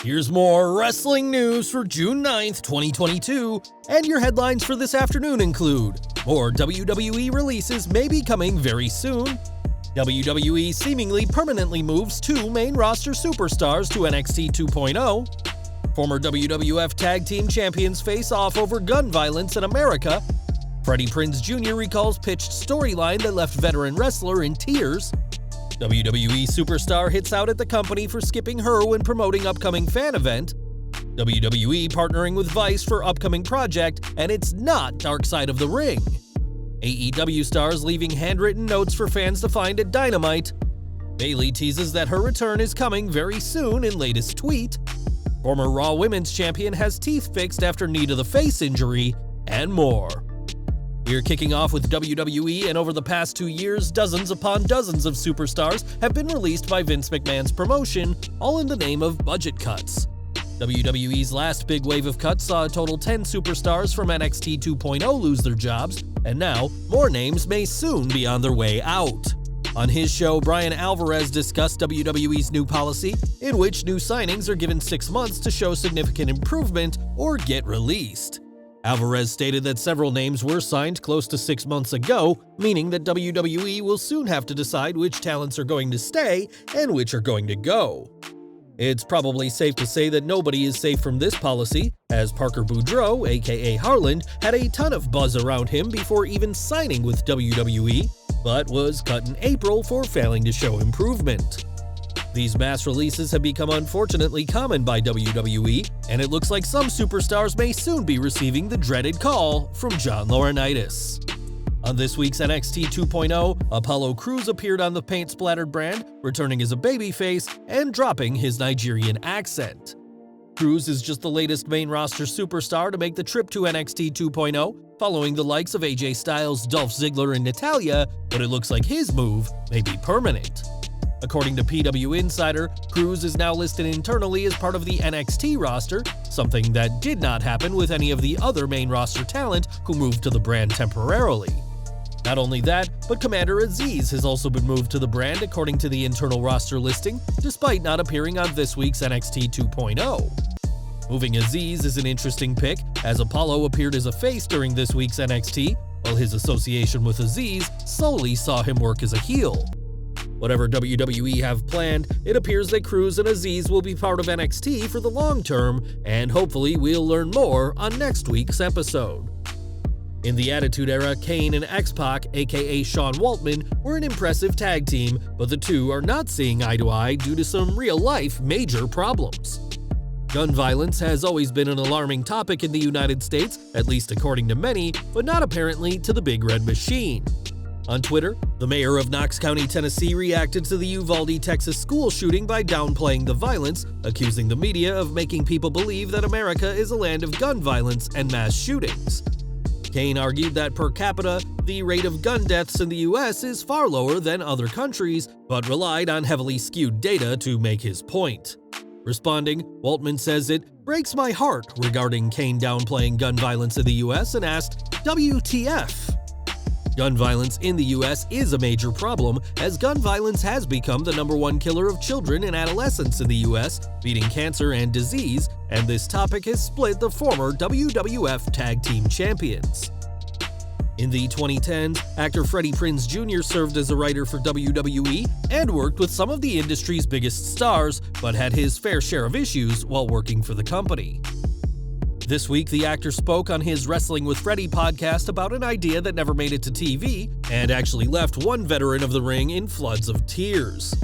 Here's more wrestling news for June 9th, 2022, and your headlines for this afternoon include: more WWE releases may be coming very soon, WWE seemingly permanently moves 2 main roster superstars to NXT 2.0, former WWF Tag Team Champions face off over gun violence in America, Freddie Prinze Jr. recalls pitched storyline that left veteran wrestler in tears, WWE superstar hits out at the company for skipping her when promoting upcoming fan event, WWE partnering with Vice for upcoming project, and it's not Dark Side of the Ring. AEW stars leaving handwritten notes for fans to find at Dynamite. Bayley teases that her return is coming very soon in latest tweet. Former Raw Women's Champion has teeth fixed after knee to the face injury, and more. We're kicking off with WWE, and over the past 2 years, dozens upon dozens of superstars have been released by Vince McMahon's promotion, all in the name of budget cuts. WWE's last big wave of cuts saw a total 10 superstars from NXT 2.0 lose their jobs, and now more names may soon be on their way out. On his show, Brian Alvarez discussed WWE's new policy, in which new signings are given 6 months to show significant improvement or get released. Alvarez stated that several names were signed close to 6 months ago, meaning that WWE will soon have to decide which talents are going to stay and which are going to go. It's probably safe to say that nobody is safe from this policy, as Parker Boudreaux, aka Harland, had a ton of buzz around him before even signing with WWE, but was cut in April for failing to show improvement. These mass releases have become unfortunately common by WWE, and it looks like some superstars may soon be receiving the dreaded call from John Laurinaitis. On this week's NXT 2.0, Apollo Crews appeared on the paint-splattered brand, returning as a babyface and dropping his Nigerian accent. Crews is just the latest main roster superstar to make the trip to NXT 2.0, following the likes of AJ Styles, Dolph Ziggler, and Natalya, but it looks like his move may be permanent. According to PW Insider, Crews is now listed internally as part of the NXT roster, something that did not happen with any of the other main roster talent who moved to the brand temporarily. Not only that, but Commander Aziz has also been moved to the brand according to the internal roster listing, despite not appearing on this week's NXT 2.0. Moving Aziz is an interesting pick, as Apollo appeared as a face during this week's NXT, while his association with Aziz solely saw him work as a heel. Whatever WWE have planned, it appears that Crews and Aziz will be part of NXT for the long term, and hopefully we'll learn more on next week's episode. In the Attitude Era, Kane and X-Pac, aka Sean Waltman, were an impressive tag team, but the two are not seeing eye to eye due to some real-life major problems. Gun violence has always been an alarming topic in the United States, at least according to many, but not apparently to the Big Red Machine. On Twitter, the mayor of Knox County, Tennessee reacted to the Uvalde, Texas school shooting by downplaying the violence, accusing the media of making people believe that America is a land of gun violence and mass shootings. Kane argued that per capita, the rate of gun deaths in the US is far lower than other countries, but relied on heavily skewed data to make his point. Responding, Waltman says it breaks my heart regarding Kane downplaying gun violence in the US and asked, WTF? Gun violence in the US is a major problem, as gun violence has become the #1 killer of children and adolescents in the US, beating cancer and disease, and this topic has split the former WWF Tag Team Champions. In the 2010s, actor Freddie Prinze Jr. served as a writer for WWE and worked with some of the industry's biggest stars, but had his fair share of issues while working for the company. This week, the actor spoke on his Wrestling with Freddie podcast about an idea that never made it to TV and actually left one veteran of the ring in floods of tears.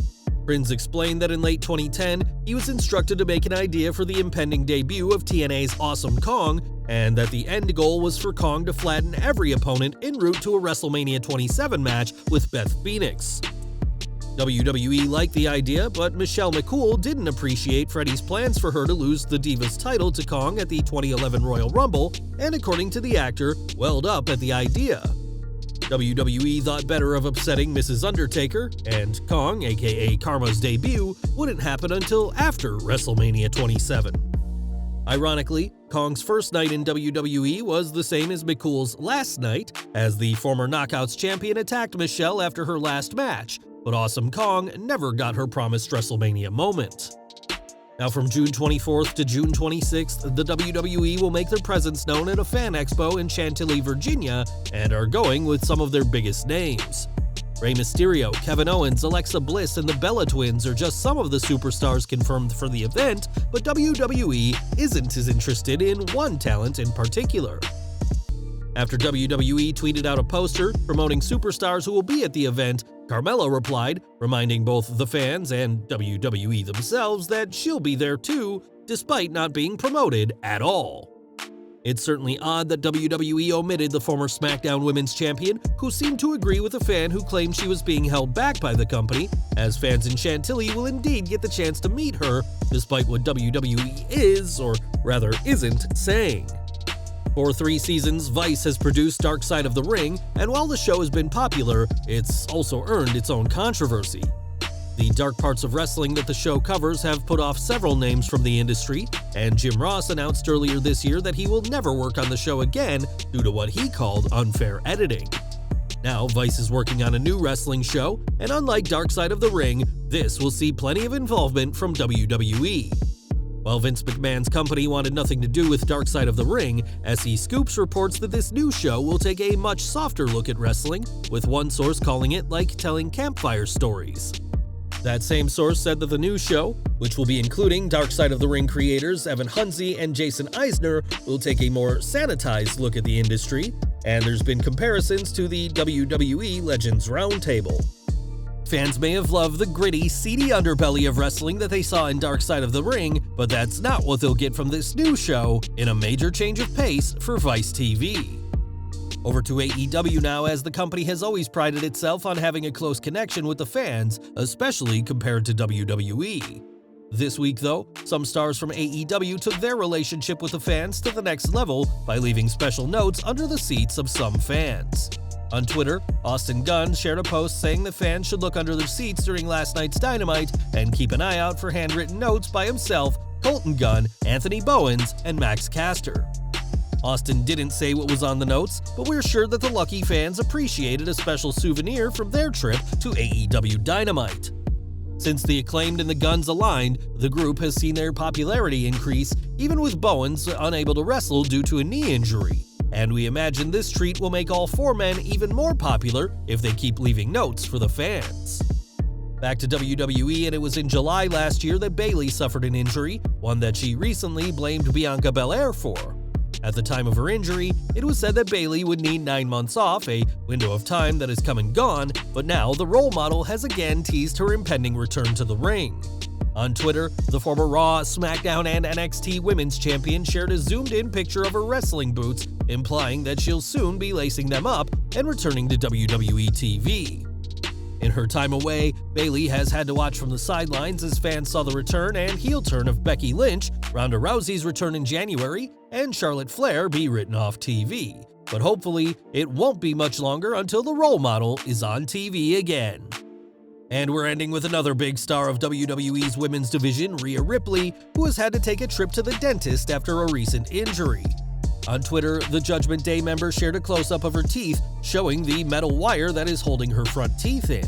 Prinze explained that in late 2010, he was instructed to make an idea for the impending debut of TNA's Awesome Kong, and that the end goal was for Kong to flatten every opponent en route to a WrestleMania 27 match with Beth Phoenix. WWE liked the idea, but Michelle McCool didn't appreciate Freddie's plans for her to lose the Divas title to Kong at the 2011 Royal Rumble, and according to the actor, welled up at the idea. WWE thought better of upsetting Mrs. Undertaker, and Kong, aka Karma's debut, wouldn't happen until after WrestleMania 27. Ironically, Kong's first night in WWE was the same as McCool's last night, as the former Knockouts champion attacked Michelle after her last match, but Awesome Kong never got her promised WrestleMania moment. Now, from June 24th to June 26th, the WWE will make their presence known at a fan expo in Chantilly, Virginia, and are going with some of their biggest names. Rey Mysterio, Kevin Owens, Alexa Bliss, and the Bella Twins are just some of the superstars confirmed for the event, but WWE isn't as interested in one talent in particular. After WWE tweeted out a poster promoting superstars who will be at the event, Carmella replied, reminding both the fans and WWE themselves that she'll be there too, despite not being promoted at all. It's certainly odd that WWE omitted the former SmackDown Women's Champion, who seemed to agree with a fan who claimed she was being held back by the company, as fans in Chantilly will indeed get the chance to meet her, despite what WWE is, or rather isn't, saying. For 3 seasons, Vice has produced Dark Side of the Ring, and while the show has been popular, it's also earned its own controversy. The dark parts of wrestling that the show covers have put off several names from the industry, and Jim Ross announced earlier this year that he will never work on the show again due to what he called unfair editing. Now, Vice is working on a new wrestling show, and unlike Dark Side of the Ring, this will see plenty of involvement from WWE. While Vince McMahon's company wanted nothing to do with Dark Side of the Ring, SE Scoops reports that this new show will take a much softer look at wrestling, with one source calling it like telling campfire stories. That same source said that the new show, which will be including Dark Side of the Ring creators Evan Hunzi and Jason Eisner, will take a more sanitized look at the industry, and there's been comparisons to the WWE Legends Roundtable. Fans may have loved the gritty, seedy underbelly of wrestling that they saw in Dark Side of the Ring, but that's not what they'll get from this new show, in a major change of pace for Vice TV. Over to AEW now, as the company has always prided itself on having a close connection with the fans, especially compared to WWE. This week, though, some stars from AEW took their relationship with the fans to the next level by leaving special notes under the seats of some fans. On Twitter, Austin Gunn shared a post saying the fans should look under their seats during last night's Dynamite and keep an eye out for handwritten notes by himself, Colton Gunn, Anthony Bowens, and Max Caster. Austin didn't say what was on the notes, but we're sure that the lucky fans appreciated a special souvenir from their trip to AEW Dynamite. Since the Acclaimed and the Guns aligned, the group has seen their popularity increase, even with Bowens unable to wrestle due to a knee injury. And we imagine this treat will make all 4 men even more popular if they keep leaving notes for the fans. Back to WWE, and it was in July last year that Bayley suffered an injury, one that she recently blamed Bianca Belair for. At the time of her injury, it was said that Bayley would need 9 months off, a window of time that has come and gone, but now the role model has again teased her impending return to the ring. On Twitter, the former Raw, SmackDown, and NXT Women's Champion shared a zoomed-in picture of her wrestling boots, implying that she'll soon be lacing them up and returning to WWE TV. In her time away, Bayley has had to watch from the sidelines as fans saw the return and heel turn of Becky Lynch, Ronda Rousey's return in January, and Charlotte Flair be written off TV. But hopefully, it won't be much longer until the role model is on TV again. And we're ending with another big star of WWE's women's division, Rhea Ripley, who has had to take a trip to the dentist after a recent injury. On Twitter, the Judgment Day member shared a close-up of her teeth, showing the metal wire that is holding her front teeth in.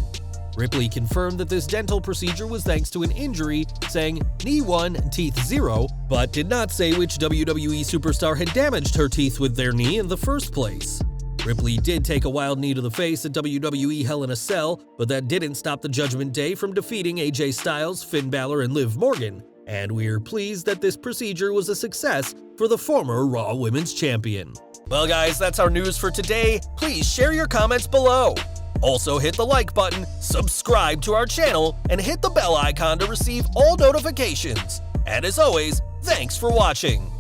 Ripley confirmed that this dental procedure was thanks to an injury, saying knee 1, teeth 0, but did not say which WWE superstar had damaged her teeth with their knee in the first place. Ripley did take a wild knee to the face at WWE Hell in a Cell, but that didn't stop the Judgment Day from defeating AJ Styles, Finn Balor, and Liv Morgan, and we're pleased that this procedure was a success for the former Raw Women's Champion. Well guys, that's our news for today. Please share your comments below. Also hit the like button, subscribe to our channel, and hit the bell icon to receive all notifications. And as always, thanks for watching.